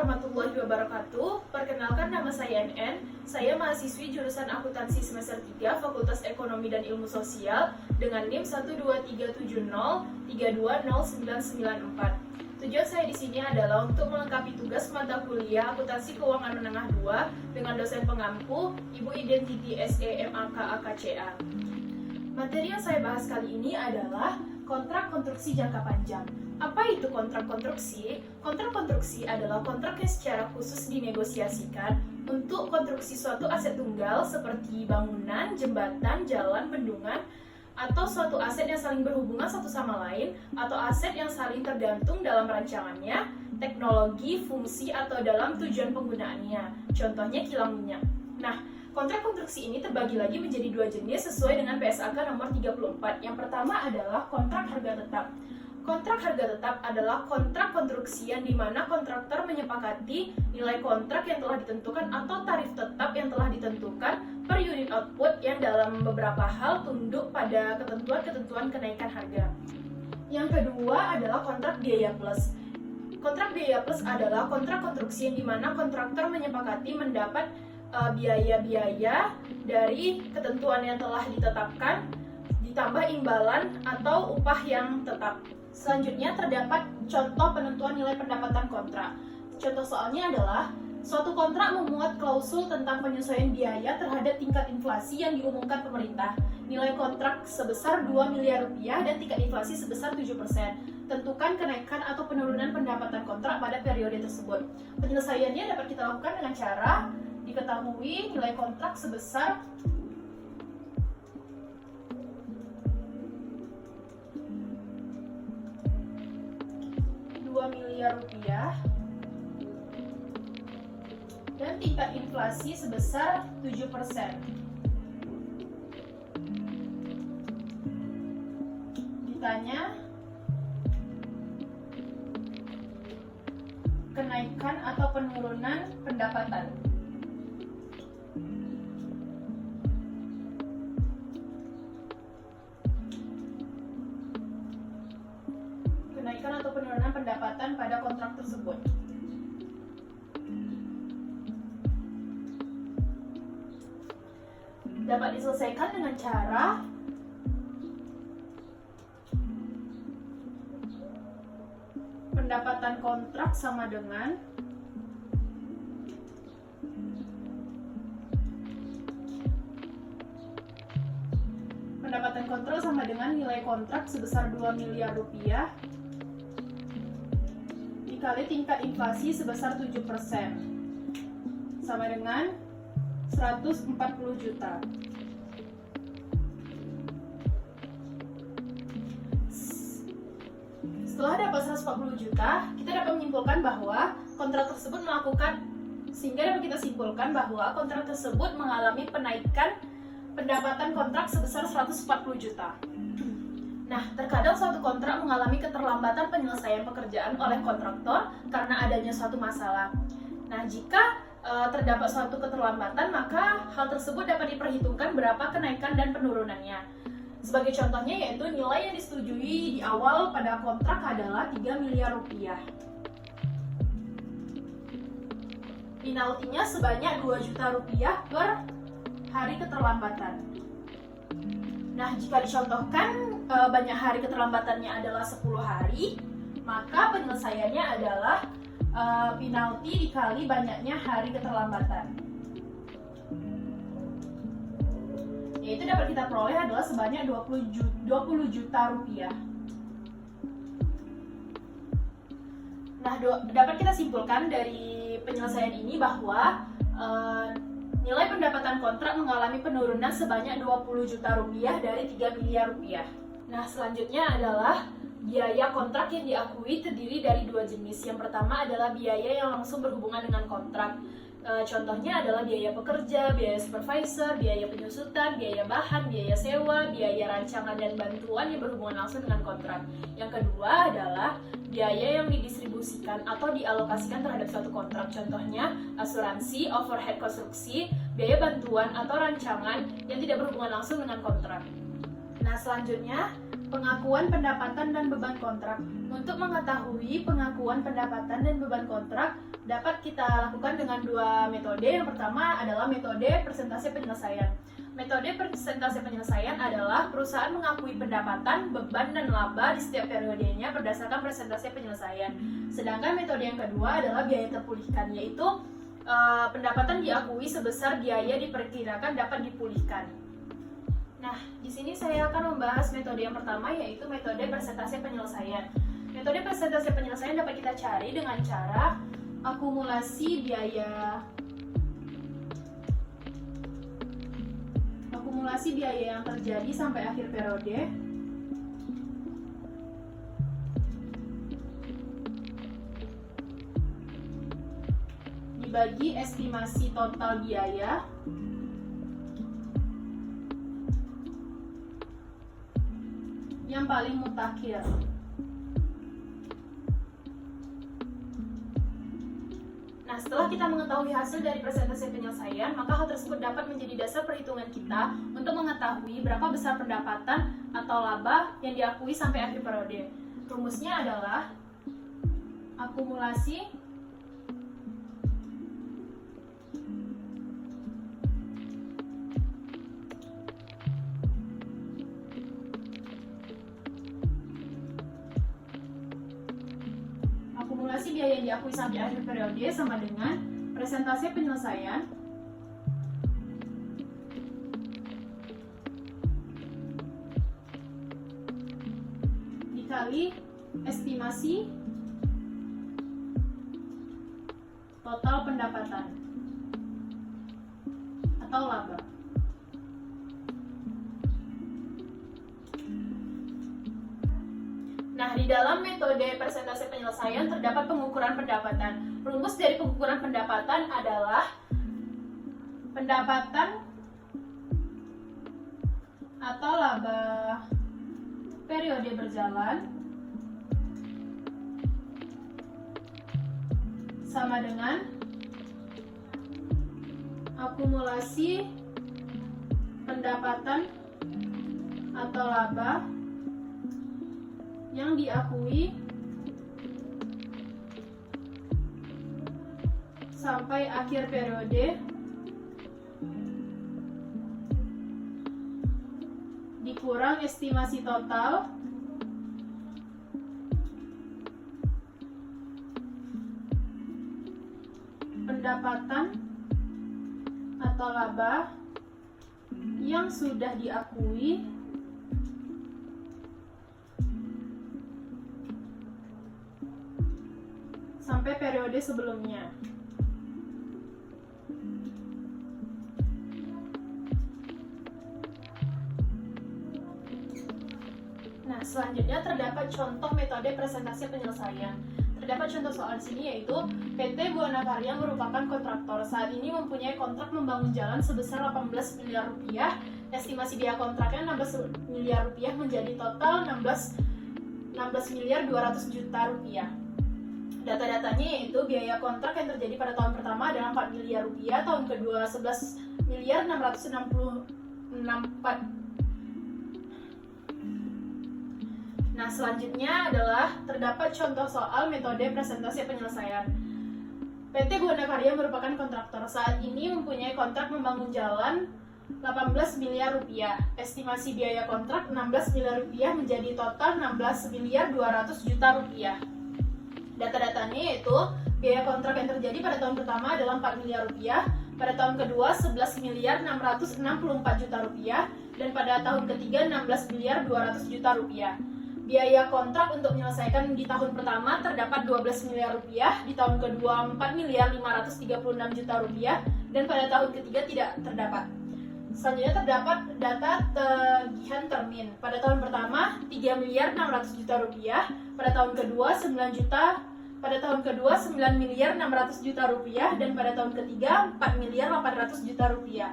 warahmatullahi wabarakatuh. Perkenalkan, nama saya NN. Saya mahasiswi jurusan akuntansi semester 3 Fakultas Ekonomi dan Ilmu Sosial dengan NIM 12370320994. Tujuan saya di sini adalah untuk melengkapi tugas mata kuliah Akuntansi Keuangan Menengah 2 dengan dosen pengampu Ibu Identiti SE MAK AKCA. Materi yang saya bahas kali ini adalah kontrak konstruksi jangka panjang. Apa itu kontrak konstruksi? Kontrak konstruksi adalah kontrak yang secara khusus dinegosiasikan untuk konstruksi suatu aset tunggal seperti bangunan, jembatan, jalan, bendungan, atau suatu aset yang saling berhubungan satu sama lain, atau aset yang saling tergantung dalam rancangannya, teknologi, fungsi, atau dalam tujuan penggunaannya. Contohnya kilang minyak. Nah, kontrak konstruksi ini terbagi lagi menjadi dua jenis sesuai dengan PSAK nomor 34. Yang pertama adalah kontrak harga tetap. Kontrak harga tetap adalah kontrak konstruksi yang dimana kontraktor menyepakati nilai kontrak yang telah ditentukan atau tarif tetap yang telah ditentukan per unit output yang dalam beberapa hal tunduk pada ketentuan-ketentuan kenaikan harga. Yang kedua adalah kontrak biaya plus. Kontrak biaya plus adalah kontrak konstruksi yang dimana kontraktor menyepakati mendapat biaya-biaya dari ketentuan yang telah ditetapkan ditambah imbalan atau upah yang tetap. Selanjutnya terdapat contoh penentuan nilai pendapatan kontrak. Contoh soalnya adalah suatu kontrak memuat klausul tentang penyesuaian biaya terhadap tingkat inflasi yang diumumkan pemerintah. Nilai kontrak sebesar 2 miliar rupiah dan tingkat inflasi sebesar 7%. Tentukan kenaikan atau penurunan pendapatan kontrak pada periode tersebut. Penyelesaiannya dapat kita lakukan dengan cara diketahui nilai kontrak sebesar 2 miliar rupiah dan tingkat inflasi sebesar 7%. Ditanya kenaikan atau penurunan pendapatan. Kenaikan atau penurunan pendapatan pada kontrak tersebut. Dapat diselesaikan dengan cara pendapatan kontrak sama dengan nilai kontrak sebesar 2 miliar rupiah dikali tingkat inflasi sebesar 7% sama dengan 140 juta. Setelah dapat 140 juta, kita dapat menyimpulkan bahwa kontrak tersebut dapat kita simpulkan bahwa kontrak tersebut mengalami penaikan pendapatan kontrak sebesar 140 juta. Nah, terkadang suatu kontrak mengalami keterlambatan penyelesaian pekerjaan oleh kontraktor karena adanya suatu masalah. Nah, jika terdapat suatu keterlambatan, maka hal tersebut dapat diperhitungkan berapa kenaikan dan penurunannya. Sebagai contohnya yaitu nilai yang disetujui di awal pada kontrak adalah 3 miliar rupiah. Penaltinya sebanyak 2 juta rupiah per hari keterlambatan. Nah, jika dicontohkan banyak hari keterlambatannya adalah 10 hari, maka penyelesaiannya adalah penalti dikali banyaknya hari keterlambatan. Yaitu dapat kita peroleh adalah sebanyak 20 juta rupiah. Nah, dapat kita simpulkan dari penyelesaian ini bahwa nilai pendapatan kontrak mengalami penurunan sebanyak 20 juta rupiah dari 3 miliar rupiah. Nah, selanjutnya adalah biaya kontrak yang diakui terdiri dari dua jenis. Yang pertama adalah biaya yang langsung berhubungan dengan kontrak. Contohnya adalah biaya pekerja, biaya supervisor, biaya penyusutan, biaya bahan, biaya sewa, biaya rancangan dan bantuan yang berhubungan langsung dengan kontrak. Yang kedua adalah biaya yang didistribusikan atau dialokasikan terhadap suatu kontrak. Contohnya asuransi, overhead konstruksi, biaya bantuan atau rancangan yang tidak berhubungan langsung dengan kontrak. Nah, selanjutnya Pengakuan pendapatan dan beban kontrak. Untuk mengetahui pengakuan pendapatan dan beban kontrak dapat kita lakukan dengan dua metode. Yang pertama adalah metode persentase penyelesaian. Metode persentase penyelesaian adalah perusahaan mengakui pendapatan, beban, dan laba di setiap periodenya berdasarkan persentase penyelesaian. Sedangkan metode yang kedua adalah biaya terpulihkan, yaitu pendapatan diakui sebesar biaya diperkirakan dapat dipulihkan. Nah, di sini saya akan membahas metode yang pertama, yaitu metode persentase penyelesaian. Metode persentase penyelesaian dapat kita cari dengan cara akumulasi biaya yang terjadi sampai akhir periode dibagi estimasi total biaya yang paling mutakhir. Nah, setelah kita mengetahui hasil dari persentase penyelesaian, maka hal tersebut dapat menjadi dasar perhitungan kita untuk mengetahui berapa besar pendapatan atau laba yang diakui sampai akhir periode. Rumusnya adalah akumulasi biaya yang diakui sampai akhir periode sama dengan persentase penyelesaian dikali estimasi total pendapatan atau laba. Nah, di dalam metode persentase penyelesaian terdapat pengukuran pendapatan. Rumus dari pengukuran pendapatan adalah pendapatan atau laba periode berjalan sama dengan akumulasi pendapatan atau laba yang diakui sampai akhir periode dikurang estimasi total pendapatan atau laba yang sudah diakui sampai periode sebelumnya. Nah, selanjutnya terdapat contoh metode presentasi penyelesaian. Terdapat contoh soal di sini, yaitu PT Buana Karya merupakan kontraktor. Saat ini mempunyai kontrak membangun jalan sebesar 18 miliar rupiah. Estimasi biaya kontraknya 16 miliar rupiah menjadi total 16 miliar 200 juta rupiah. Data-datanya yaitu biaya kontrak yang terjadi pada tahun pertama adalah 4 miliar rupiah, tahun kedua 11 miliar 664. Nah, selanjutnya adalah terdapat contoh soal metode presentasi penyelesaian. PT Buana Karya merupakan kontraktor. Saat ini mempunyai kontrak membangun jalan 18 miliar rupiah. Estimasi biaya kontrak 16 miliar rupiah menjadi total 16 miliar 200 juta rupiah. Data-datanya yaitu biaya kontrak yang terjadi pada tahun pertama adalah 4 miliar rupiah, pada tahun kedua 11 miliar 664 juta rupiah, dan pada tahun ketiga 16 miliar 200 juta rupiah. Biaya kontrak untuk menyelesaikan di tahun pertama terdapat 12 miliar rupiah, di tahun kedua 4 miliar 536 juta rupiah, dan pada tahun ketiga tidak terdapat. Selanjutnya terdapat data tagihan termin. Pada tahun pertama 3 miliar 600 juta rupiah, pada tahun kedua 9 miliar 600 juta rupiah, dan pada tahun ketiga 4 miliar 800 juta rupiah.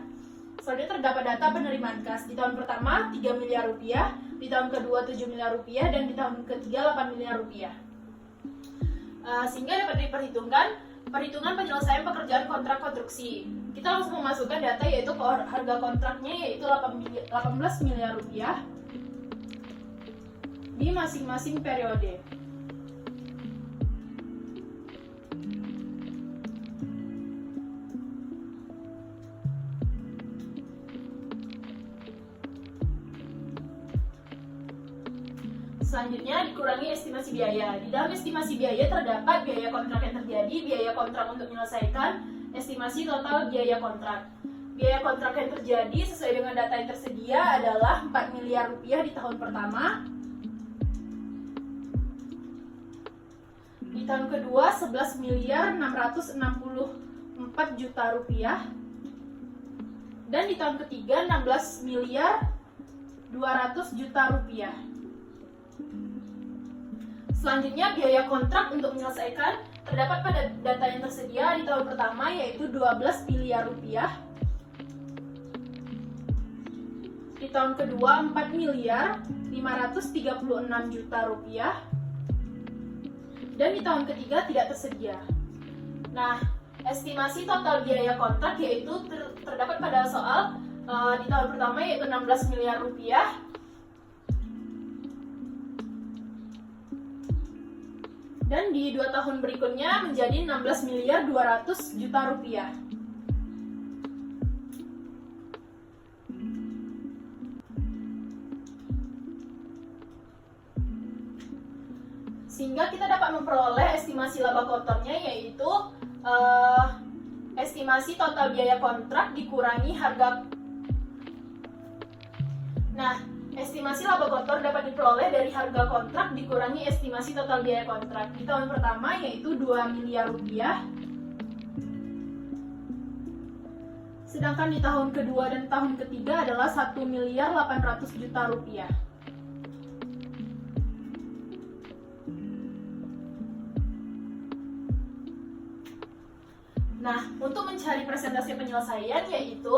Selanjutnya terdapat data penerimaan kas. Di tahun pertama 3 miliar rupiah, di tahun kedua 7 miliar rupiah, dan di tahun ketiga 8 miliar rupiah. Sehingga dapat diperhitungkan perhitungan penyelesaian pekerjaan kontrak konstruksi. Kita langsung memasukkan data, yaitu harga kontraknya yaitu 18 miliar rupiah. di masing-masing periode. Selanjutnya dikurangi estimasi biaya. Di dalam estimasi biaya terdapat biaya kontrak yang terjadi, biaya kontrak untuk menyelesaikan, estimasi total biaya kontrak. Biaya kontrak yang terjadi sesuai dengan data yang tersedia adalah 4 miliar rupiah di tahun pertama. Di tahun kedua 11 miliar 664 juta rupiah. Dan di tahun ketiga 16 miliar 200 juta rupiah. Selanjutnya biaya kontrak untuk menyelesaikan terdapat pada data yang tersedia di tahun pertama yaitu 12 miliar rupiah. Di tahun kedua 4 miliar 536 juta rupiah. Dan di tahun ketiga tidak tersedia. Nah, estimasi total biaya kontrak yaitu terdapat pada soal di tahun pertama yaitu 16 miliar rupiah. Dan di 2 tahun berikutnya menjadi 16 miliar 200 juta rupiah. Sehingga kita dapat memperoleh estimasi laba kotornya yaitu estimasi total biaya kontrak dikurangi harga. Nah, estimasi laba kotor dapat diperoleh dari harga kontrak dikurangi estimasi total biaya kontrak. Di tahun pertama yaitu 2 miliar rupiah. Sedangkan di tahun kedua dan tahun ketiga adalah 1 miliar 800 juta rupiah. Nah, untuk mencari persentase penyelesaian yaitu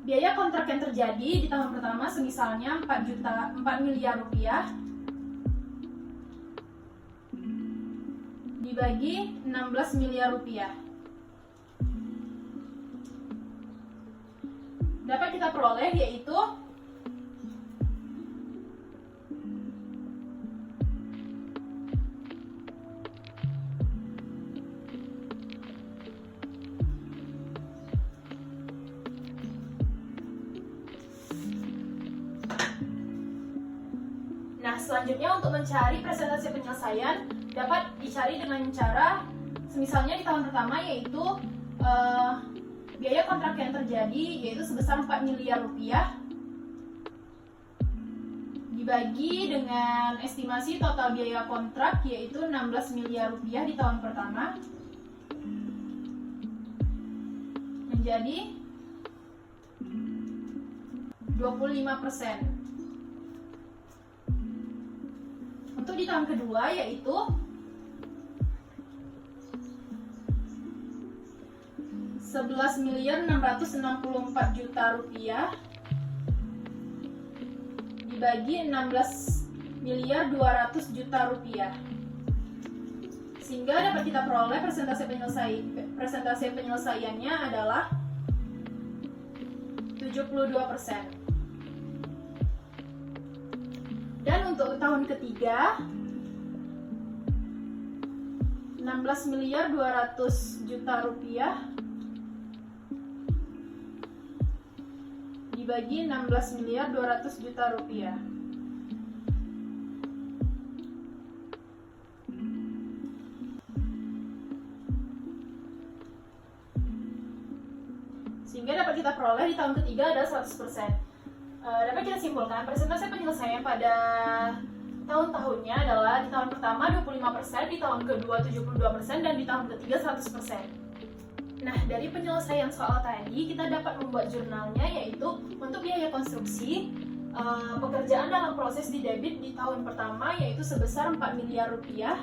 biaya kontrak yang terjadi di tahun pertama semisalnya 4 miliar rupiah dibagi 16 miliar rupiah. Dapat kita peroleh yaitu Nah, selanjutnya untuk mencari persentase penyelesaian dapat dicari dengan cara semisalnya di tahun pertama yaitu biaya kontrak yang terjadi yaitu sebesar 4 miliar rupiah dibagi dengan estimasi total biaya kontrak yaitu 16 miliar rupiah di tahun pertama menjadi 25%. Untuk di tahun kedua yaitu 11 miliar 664 juta rupiah dibagi 16 miliar 200 juta rupiah. Sehingga dapat kita peroleh persentase penyelesaiannya adalah 72%. Dan untuk tahun ketiga 16 miliar 200 juta rupiah dibagi 16 miliar 200 juta rupiah. Sehingga dapat kita peroleh di tahun ketiga adalah 100%. Dapat kita simpulkan persentase penyelesaian pada tahun-tahunnya adalah di tahun pertama 25%, di tahun kedua 72%, dan di tahun ketiga 100%. Nah, dari penyelesaian soal tadi kita dapat membuat jurnalnya yaitu untuk biaya konstruksi pekerjaan dalam proses di debit di tahun pertama yaitu sebesar 4 miliar rupiah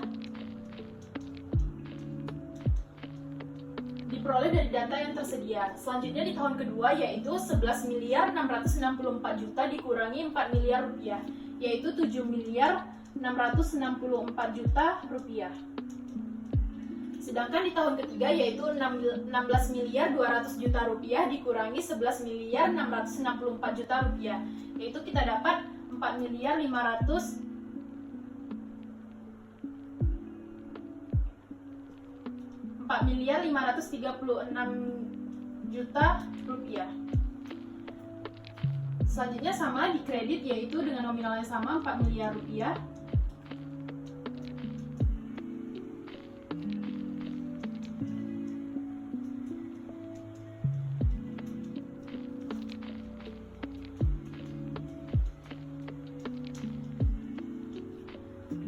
diperoleh dari data yang tersedia. Selanjutnya di tahun kedua yaitu 11 miliar 664 juta dikurangi 4 miliar rupiah yaitu 7 miliar 664 juta rupiah. Sedangkan di tahun ketiga yaitu 16 miliar 200 juta rupiah dikurangi 11 miliar 664 juta rupiah yaitu kita dapat 4 4.536.000.000 rupiah. Selanjutnya sama di kredit, yaitu dengan nominal yang sama 4 miliar rupiah.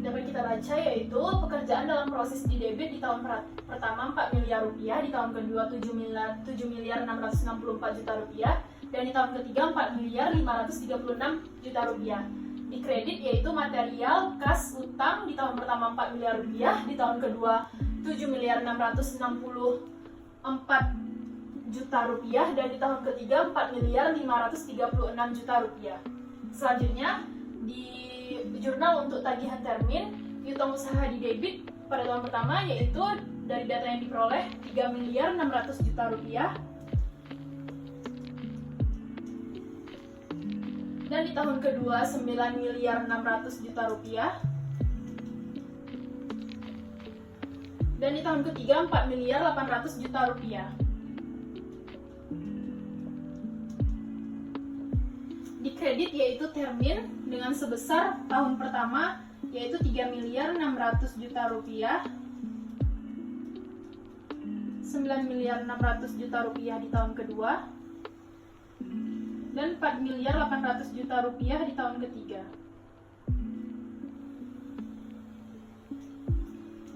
Dapat kita baca yaitu pekerjaan dalam proses di debit di tahun pertama 4 miliar rupiah, di tahun kedua 7.664 juta rupiah, dan di tahun ketiga 4.536.000.000 rupiah. Di kredit yaitu material, kas, utang di tahun pertama 4 miliar rupiah, di tahun kedua 7.664 juta rupiah, dan di tahun ketiga 4.536.000.000 rupiah. Selanjutnya di jurnal untuk tagihan termin, piutang usaha di debit pada tahun pertama yaitu dari data yang diperoleh 3.600.000.000 rupiah, dan di tahun kedua 9.600.000.000 rupiah, dan di tahun ketiga 4.800.000.000 rupiah. Di kredit yaitu termin dengan sebesar tahun pertama yaitu 3.600.000.000 rupiah, 9.600.000.000 rupiah di tahun kedua, dan 4.800.000.000 rupiah di tahun ketiga.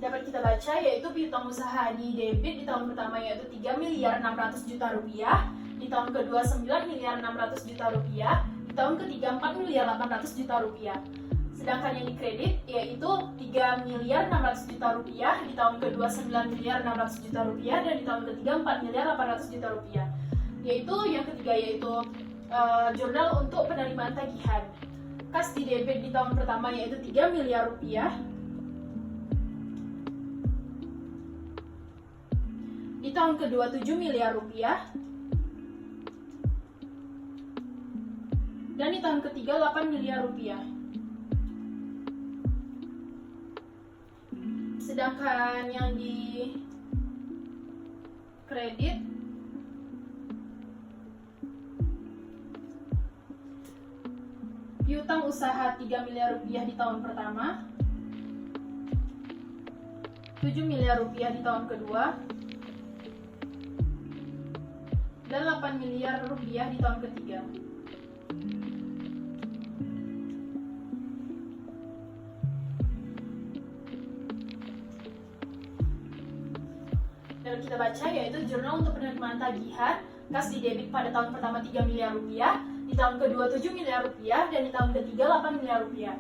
Dapat kita baca yaitu piutang usaha di debit di tahun pertama yaitu 3.600.000.000 rupiah, di tahun kedua 9.600.000.000 rupiah, di tahun ketiga 4.800.000.000 rupiah. Sedangkan yang di kredit yaitu 3.600.000.000 rupiah, di tahun kedua 9.600.000.000 rupiah, dan di tahun ketiga 4.800.000.000 rupiah. Yaitu yang ketiga yaitu jurnal untuk penerimaan tagihan. Kas di debit di tahun pertama yaitu 3 miliar rupiah, di tahun kedua 7 miliar rupiah, dan di tahun ketiga 8 miliar rupiah. Sedangkan yang di kredit piutang usaha 3 miliar rupiah di tahun pertama, 7 miliar rupiah di tahun kedua, dan 8 miliar rupiah di tahun ketiga. Dan kita baca yaitu jurnal untuk penerimaan tagihan kas di debit pada tahun pertama 3 miliar rupiah, di tahun kedua 7 miliar rupiah, dan di tahun ketiga 8 miliar rupiah.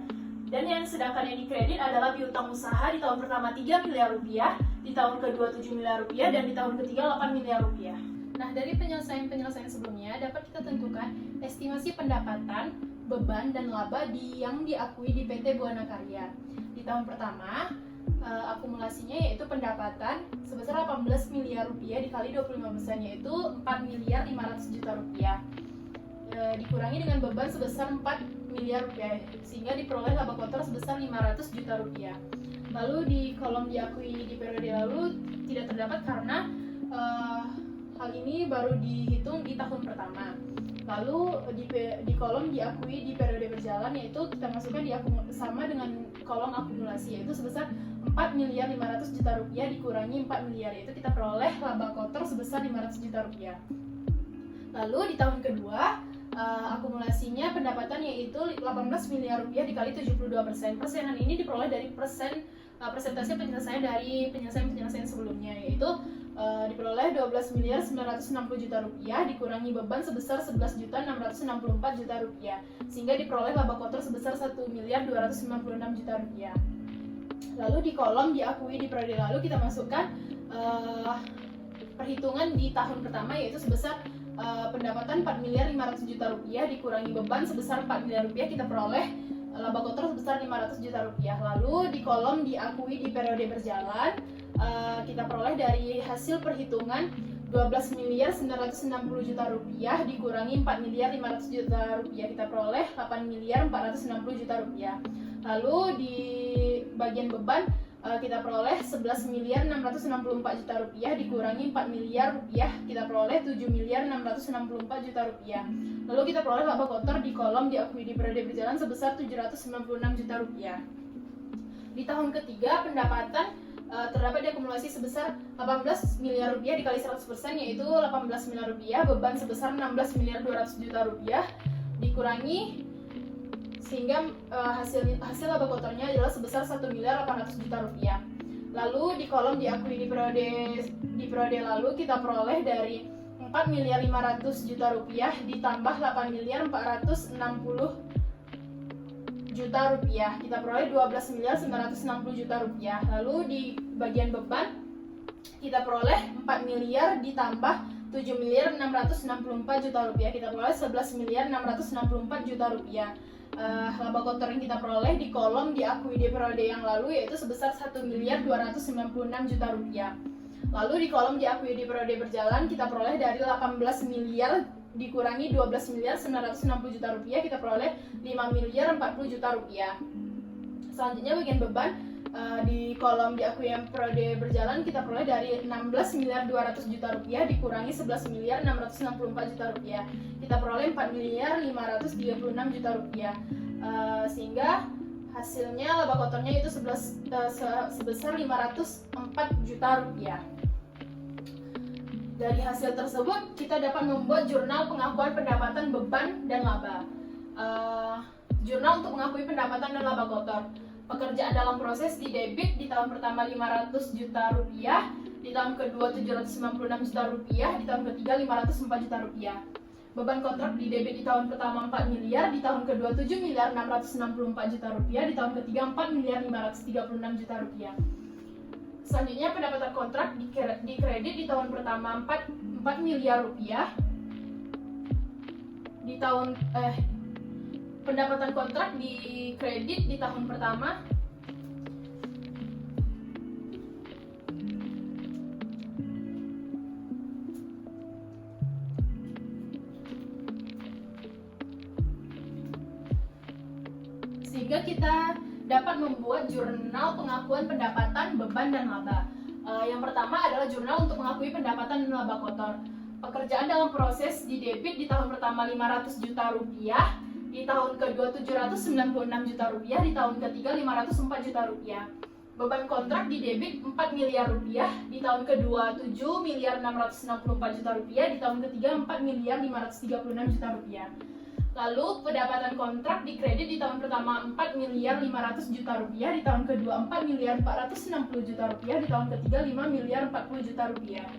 Dan yang sedangkan yang di kredit adalah piutang usaha di tahun pertama 3 miliar rupiah, di tahun kedua 7 miliar rupiah, dan di tahun ketiga 8 miliar rupiah. Nah, dari penyelesaian sebelumnya dapat kita tentukan estimasi pendapatan, beban, dan laba yang diakui di PT Buana Karya. Di tahun pertama, akumulasinya yaitu pendapatan sebesar 18 miliar rupiah dikali 25%, yaitu 4.500.000.000 rupiah. Dikurangi dengan beban sebesar 4 miliar rupiah, sehingga diperoleh laba kotor sebesar 500 juta rupiah. Lalu di kolom diakui di periode lalu tidak terdapat karena hal ini baru dihitung di tahun pertama. Lalu di kolom diakui di periode berjalan, yaitu kita masukkan sama dengan kolom akumulasi, yaitu sebesar 4.500.000.000 rupiah dikurangi 4 miliar, yaitu kita peroleh laba kotor sebesar 500 juta rupiah. Lalu di tahun kedua akumulasinya pendapatan yaitu 18 miliar rupiah dikali 72%. Persenan ini diperoleh dari persentase penyelesaian dari penyelesaian sebelumnya, yaitu diperoleh 12.960.000.000 rupiah dikurangi beban sebesar 11.664.000.000 rupiah, sehingga diperoleh laba kotor sebesar 1.256.000.000 rupiah. Lalu di kolom diakui di periode lalu kita masukkan perhitungan di tahun pertama, yaitu sebesar pendapatan 4.500.000.000 rupiah dikurangi beban sebesar 4 miliar rupiah, kita peroleh laba kotor sebesar 500 juta rupiah. Lalu di kolom diakui di periode berjalan, kita peroleh dari hasil perhitungan 12.960.000.000 dikurangi 4.500.000.000 kita peroleh 8.460.000.000. Lalu di bagian beban kita peroleh 11.664.000.000 dikurangi 4 miliar rupiah, kita peroleh 7.664.000.000. Lalu kita peroleh laba kotor di kolom diakui di periode berjalan sebesar 796 juta rupiah. Di tahun ketiga pendapatan terdapat diakumulasi sebesar 18 miliar rupiah dikali 100% yaitu 18 miliar rupiah, beban sebesar 16.200.000.000 dikurangi sehingga hasil laba kotornya adalah sebesar 1.800.000.000 rupiah. Lalu di kolom diakui di periode lalu kita peroleh dari 4.500.000.000 rupiah ditambah 8.460.000.000 rupiah, kita peroleh 12.960.000.000 rupiah. Lalu di bagian beban kita peroleh 4 miliar ditambah 7.664.000.000 rupiah, kita peroleh 11.664.000.000 rupiah. Laba kotor yang kita peroleh di kolom diakui di periode yang lalu yaitu sebesar 1.296.000.000 rupiah. Lalu di kolom diakui di periode berjalan kita peroleh dari 18 miliar dikurangi 12.960.000.000 rupiah, kita peroleh 5.040.000.000 rupiah. Selanjutnya bagian beban di kolom diakui yang periode berjalan kita peroleh dari 16.200.000.000 rupiah dikurangi 11.664.000.000 rupiah, kita peroleh 4.536.000.000 rupiah. Sehingga hasilnya laba kotornya itu sebesar 504 juta rupiah. Dari hasil tersebut kita dapat membuat jurnal pengakuan pendapatan beban dan laba. Jurnal untuk mengakui pendapatan dan laba kotor. Pekerjaan dalam proses di debit di tahun pertama 500 juta rupiah, di tahun kedua 796 juta rupiah, di tahun ketiga 504 juta rupiah. Beban kontrak di debit di tahun pertama 4 miliar, di tahun kedua 7.664 juta rupiah, di tahun ketiga 4.536 juta rupiah. Selanjutnya pendapatan kontrak di kredit di tahun pertama 4 miliar rupiah, di tahun pendapatan kontrak di kredit di tahun pertama sehingga kita dapat membuat jurnal pengakuan pendapatan, beban, dan laba. Yang pertama adalah jurnal untuk mengakui pendapatan dan laba kotor. Pekerjaan dalam proses di debit di tahun pertama 500 juta rupiah, di tahun kedua 796 juta rupiah, di tahun ketiga 504 juta rupiah. Beban kontrak di debit 4 miliar rupiah, di tahun kedua 7.664 juta rupiah, di tahun ketiga 4.536 juta rupiah. Lalu pendapatan kontrak di kredit di tahun pertama 4.500 juta rupiah, di tahun kedua 4.460 juta rupiah, di tahun ketiga 5.040 juta rupiah.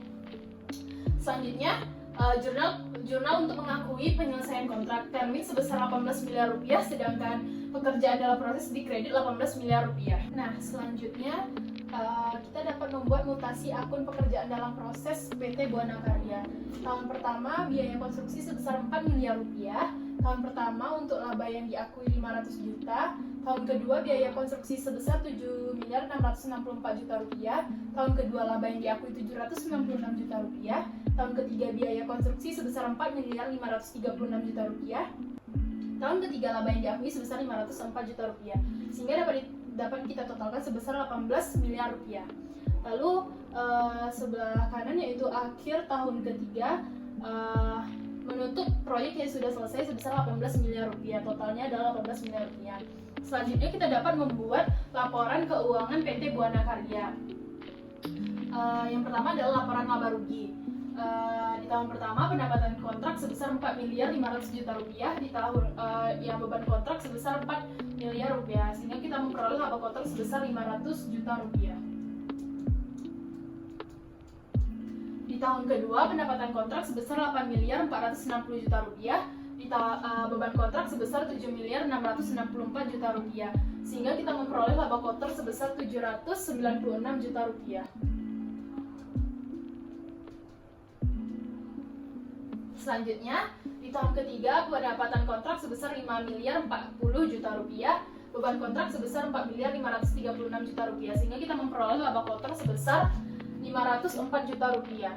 Selanjutnya jurnal untuk mengakui penyelesaian kontrak termin sebesar 18 miliar rupiah, sedangkan pekerjaan dalam proses di kredit 18 miliar rupiah. Nah, selanjutnya kita dapat membuat mutasi akun pekerjaan dalam proses PT Buana Karya. Tahun pertama biaya konstruksi sebesar 4 miliar rupiah. Tahun pertama untuk laba yang diakui 500 juta. Tahun kedua biaya konstruksi sebesar 7.664 juta rupiah. Tahun kedua laba yang diakui 796 juta rupiah. Tahun ketiga biaya konstruksi sebesar 4.536 juta rupiah. Tahun ketiga laba yang diakui sebesar 504 juta rupiah. Sehingga dapat kita totalkan sebesar 18 miliar rupiah. Lalu sebelah kanan yaitu akhir tahun ketiga menutup proyek yang sudah selesai sebesar 18 miliar rupiah. Totalnya adalah 18 miliar rupiah. Selanjutnya kita dapat membuat laporan keuangan PT Buana Karya. Yang pertama adalah laporan laba rugi. Di tahun pertama pendapatan kontrak sebesar 4 miliar 500 juta rupiah, di tahun yang beban kontrak sebesar 4 miliar rupiah, sehingga kita memperoleh laba kotor sebesar 500 juta rupiah. Di tahun kedua pendapatan kontrak sebesar 8 miliar 460 juta rupiah, di beban kontrak sebesar 7 miliar 664 juta rupiah, sehingga kita memperoleh laba kotor sebesar 796 juta rupiah. Selanjutnya, di tahun ketiga pendapatan kontrak sebesar 5 miliar 40 juta rupiah, beban kontrak sebesar 4 miliar 536 juta rupiah, sehingga kita memperoleh laba kotor sebesar 504 juta rupiah.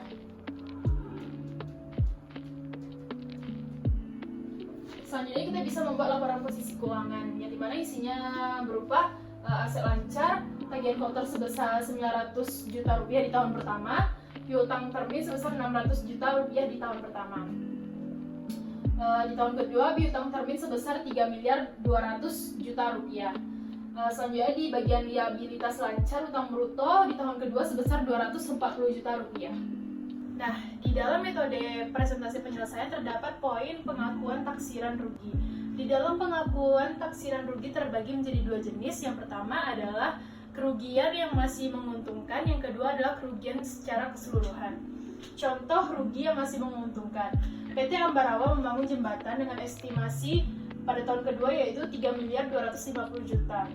Selanjutnya kita bisa membuat laporan posisi keuangan yang dimana isinya berupa aset lancar, tagihan kotor sebesar 900 juta rupiah di tahun pertama, piutang termin sebesar 600 juta rupiah di tahun pertama. Di tahun kedua, piutang termin sebesar 3 miliar 200 juta rupiah. Selanjutnya di bagian liabilitas lancar utang bruto di tahun kedua sebesar 240 juta rupiah. Nah, di dalam metode presentasi penyelesaian terdapat poin pengakuan taksiran rugi. Di dalam pengakuan taksiran rugi terbagi menjadi dua jenis. Yang pertama adalah kerugian yang masih menguntungkan, yang kedua adalah kerugian secara keseluruhan. Contoh rugi yang masih menguntungkan. PT Ambarawa membangun jembatan dengan estimasi pada tahun kedua yaitu 3 miliar 250 juta.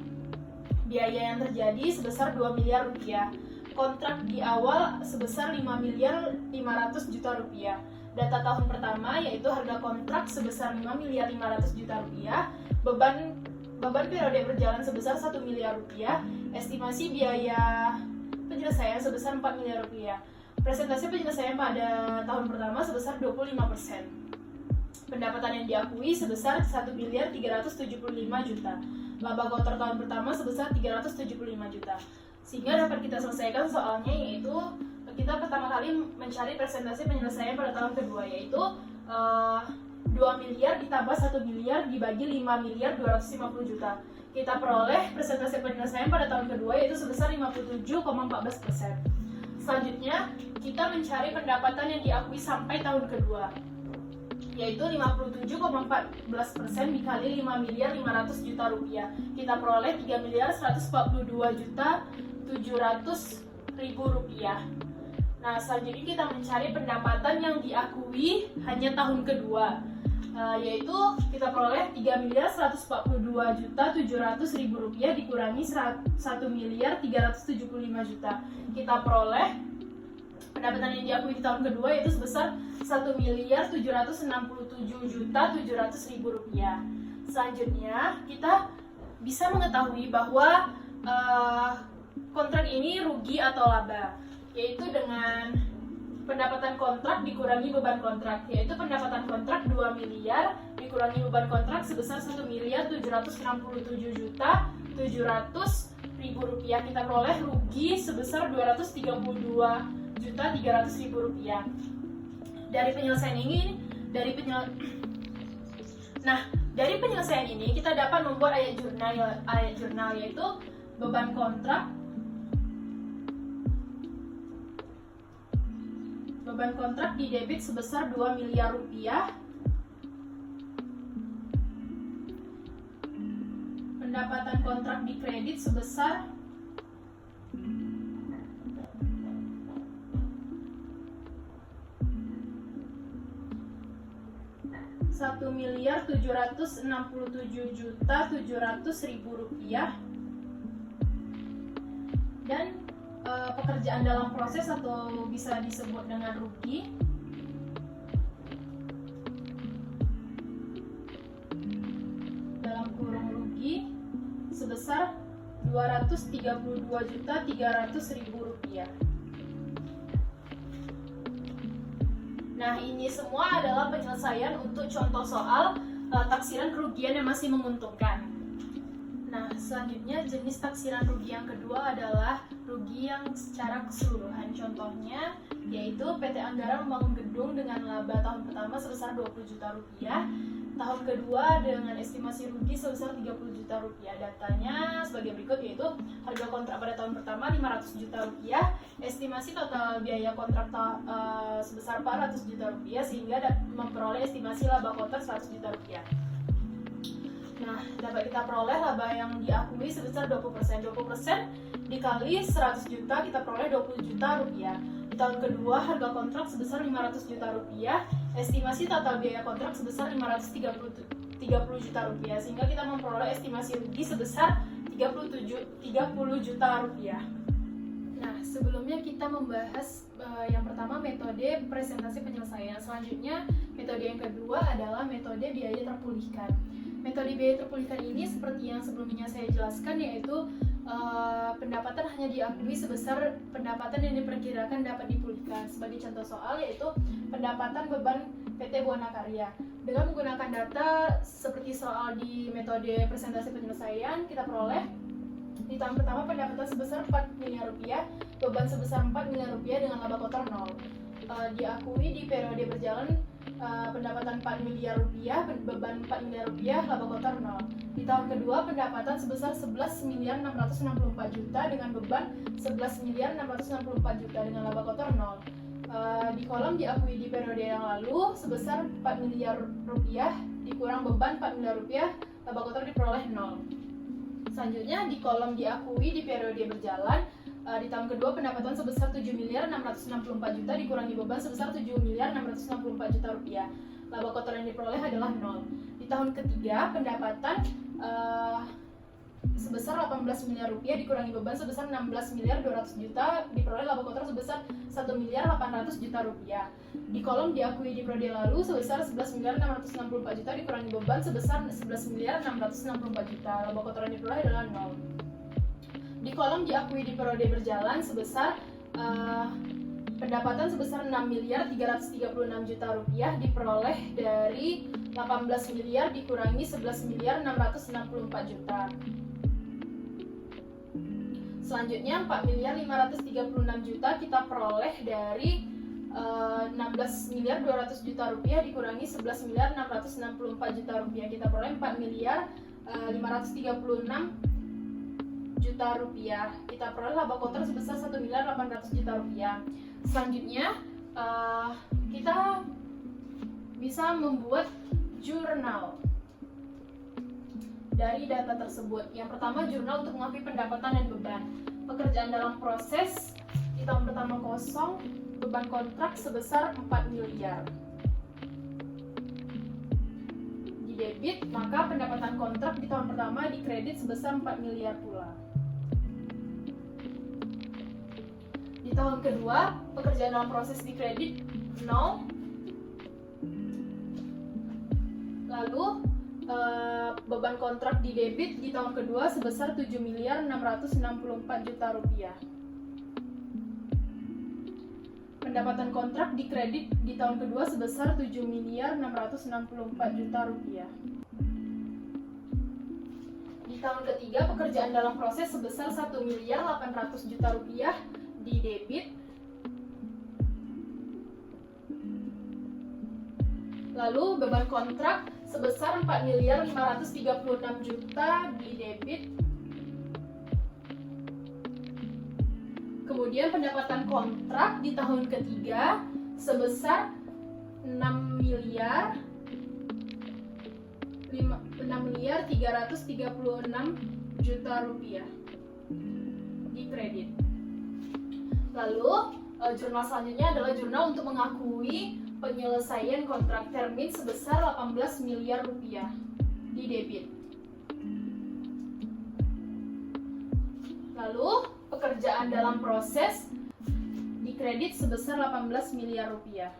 Biaya yang terjadi sebesar 2 miliar rupiah. Kontrak di awal sebesar 5 miliar 500 juta rupiah. Data tahun pertama yaitu harga kontrak sebesar 5 miliar 500 juta rupiah. Beban periode berjalan sebesar 1 miliar rupiah. Estimasi biaya penyelesaian sebesar 4 miliar rupiah. Presentasi penyelesaian pada tahun pertama sebesar 25%. Pendapatan yang diakui sebesar 1 miliar 375 juta. Laba kotor tahun pertama sebesar 375 juta. Sehingga dapat kita selesaikan soalnya, yaitu kita pertama kali mencari presentasi penyelesaian pada tahun kedua, yaitu 2 miliar ditambah 1 miliar dibagi 5 miliar 250 juta. Kita peroleh presentasi penyelesaian pada tahun kedua yaitu sebesar 57,14%. Selanjutnya kita mencari pendapatan yang diakui sampai tahun kedua, yaitu 57,14% dikali 5 miliar 500 juta rupiah. Kita peroleh 3 miliar 142 juta 700 ribu rupiah. Nah, selanjutnya kita mencari pendapatan yang diakui hanya tahun kedua, yaitu kita peroleh 3 miliar 142 juta 700 ribu rupiah dikurangi 1 miliar 375 juta. Kita peroleh pendapatan yang diakui di tahun kedua yaitu sebesar 1 miliar 767 juta 700 ribu rupiah. Selanjutnya kita bisa mengetahui bahwa kontrak ini rugi atau laba, yaitu dengan pendapatan kontrak dikurangi beban kontrak, yaitu pendapatan kontrak 2 miliar dikurangi beban kontrak sebesar 1 miliar 767 juta 700 ribu rupiah. Kita peroleh rugi sebesar 232 juta 300 ribu rupiah. Dari penyelesaian ini, dari penyelesaian ini kita dapat membuat ayat jurnal yaitu beban kontrak di debit sebesar 2 miliar rupiah. Pendapatan kontrak di kredit sebesar 1 miliar 767 juta 700 ribu rupiah. Dan pekerjaan dalam proses atau bisa disebut dengan rugi dalam kurung rugi sebesar 232 juta 300 ribu rupiah. Nah, ini semua adalah penyelesaian untuk contoh soal taksiran kerugian yang masih menguntungkan. Nah, selanjutnya jenis taksiran rugi yang kedua adalah rugi yang secara keseluruhan. Contohnya yaitu PT Anggara membangun gedung dengan laba tahun pertama sebesar 20 juta rupiah, tahun kedua dengan estimasi rugi sebesar 30 juta rupiah. Datanya sebagai berikut, yaitu harga kontrak pada tahun pertama 500 juta rupiah, estimasi total biaya kontrak sebesar 400 juta rupiah, sehingga memperoleh estimasi laba kotor 100 juta rupiah. Nah, dapat kita peroleh laba yang diakui sebesar 20%. 20% dikali 100 juta, kita peroleh 20 juta rupiah. Di tahun kedua, harga kontrak sebesar 500 juta rupiah, estimasi total biaya kontrak sebesar 530 juta rupiah, sehingga kita memperoleh estimasi rugi sebesar 30 juta rupiah. Nah, sebelumnya kita membahas yang pertama metode presentasi penyelesaian. Selanjutnya, metode yang kedua adalah metode biaya terpulihkan. Metode biaya terpulihkan ini seperti yang sebelumnya saya jelaskan, yaitu pendapatan hanya diakui sebesar pendapatan yang diperkirakan dapat dipulihkan. Sebagai contoh soal yaitu pendapatan beban PT Buana Karya. Dengan menggunakan data seperti soal di metode presentasi penyelesaian, kita peroleh di tahun pertama pendapatan sebesar 4 miliar rupiah, beban sebesar 4 miliar rupiah dengan laba kotor 0. Diakui di periode berjalan pendapatan 4 miliar rupiah, beban 4 miliar rupiah, laba kotor 0. Di tahun kedua pendapatan sebesar 11 miliar 664 juta dengan beban 11 miliar 664 juta dengan laba kotor 0. Di kolom diakui di periode yang lalu sebesar 4 miliar rupiah dikurang beban 4 miliar rupiah, laba kotor diperoleh 0. Selanjutnya di kolom diakui di periode berjalan di tahun kedua pendapatan sebesar 7 miliar 664 juta dikurangi beban sebesar 7 miliar 664 juta rupiah, laba kotor yang diperoleh adalah 0. Di tahun ketiga pendapatan sebesar 18 miliar rupiah dikurangi beban sebesar 16 miliar 200 juta diperoleh laba kotor sebesar 1 miliar 800 juta rupiah. Di kolom diakui di periode lalu sebesar 11 miliar 664 juta dikurangi beban sebesar 11 miliar 664 juta, laba kotor yang diperoleh adalah 0. Di kolom diakui di periode berjalan sebesar pendapatan sebesar 6 miliar 336 juta rupiah diperoleh dari 18 miliar dikurangi 11 miliar 664 juta. Selanjutnya 4 miliar 536 juta kita peroleh dari 16 miliar 200 juta rupiah dikurangi 11 miliar 664 juta rupiah. Kita peroleh 4 miliar 536 juta rupiah. Kita peroleh laba kotor sebesar 1 miliar 800 juta rupiah. Selanjutnya kita bisa membuat jurnal dari data tersebut. Yang pertama, jurnal untuk mengakui pendapatan dan beban. Pekerjaan dalam proses di tahun pertama kosong, beban kontrak sebesar 4 miliar. Di debit, maka pendapatan kontrak di tahun pertama dikredit sebesar 4 miliar pula. Di tahun kedua, pekerjaan dalam proses dikredit 0. Lalu beban kontrak di debit di tahun kedua sebesar 7 miliar 664 juta rupiah. Pendapatan kontrak dikredit di tahun kedua sebesar 7 miliar 664 juta rupiah. Di tahun ketiga pekerjaan dalam proses sebesar 1 miliar 800 juta rupiah di debit. Lalu beban kontrak sebesar 4 miliar 536 juta di debit. Kemudian pendapatan kontrak di tahun ketiga sebesar 6 miliar 336 juta rupiah di kredit. Lalu jurnal selanjutnya adalah jurnal untuk mengakui penyelesaian kontrak termin sebesar 18 miliar rupiah di debit. Lalu pekerjaan dalam proses dikredit sebesar 18 miliar rupiah.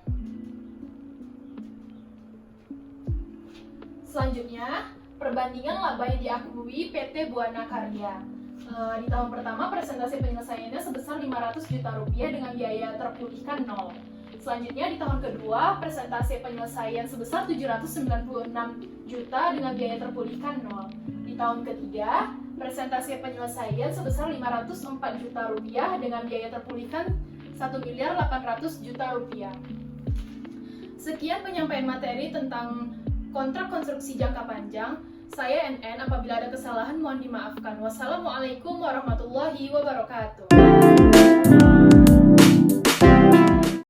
Selanjutnya, perbandingan laba yang diakui PT Buana Karya. Di tahun pertama presentasi penyelesaiannya sebesar 500 juta rupiah dengan biaya terpulihkan 0. Selanjutnya di tahun kedua, presentasi penyelesaian sebesar 796 juta dengan biaya terpulihkan 0. Di tahun ketiga, presentasi penyelesaian sebesar 504 juta rupiah dengan biaya terpulihkan 1 miliar 800 juta rupiah. Sekian penyampaian materi tentang kontrak konstruksi jangka panjang. Saya NN, apabila ada kesalahan mohon dimaafkan. Wassalamualaikum warahmatullahi wabarakatuh.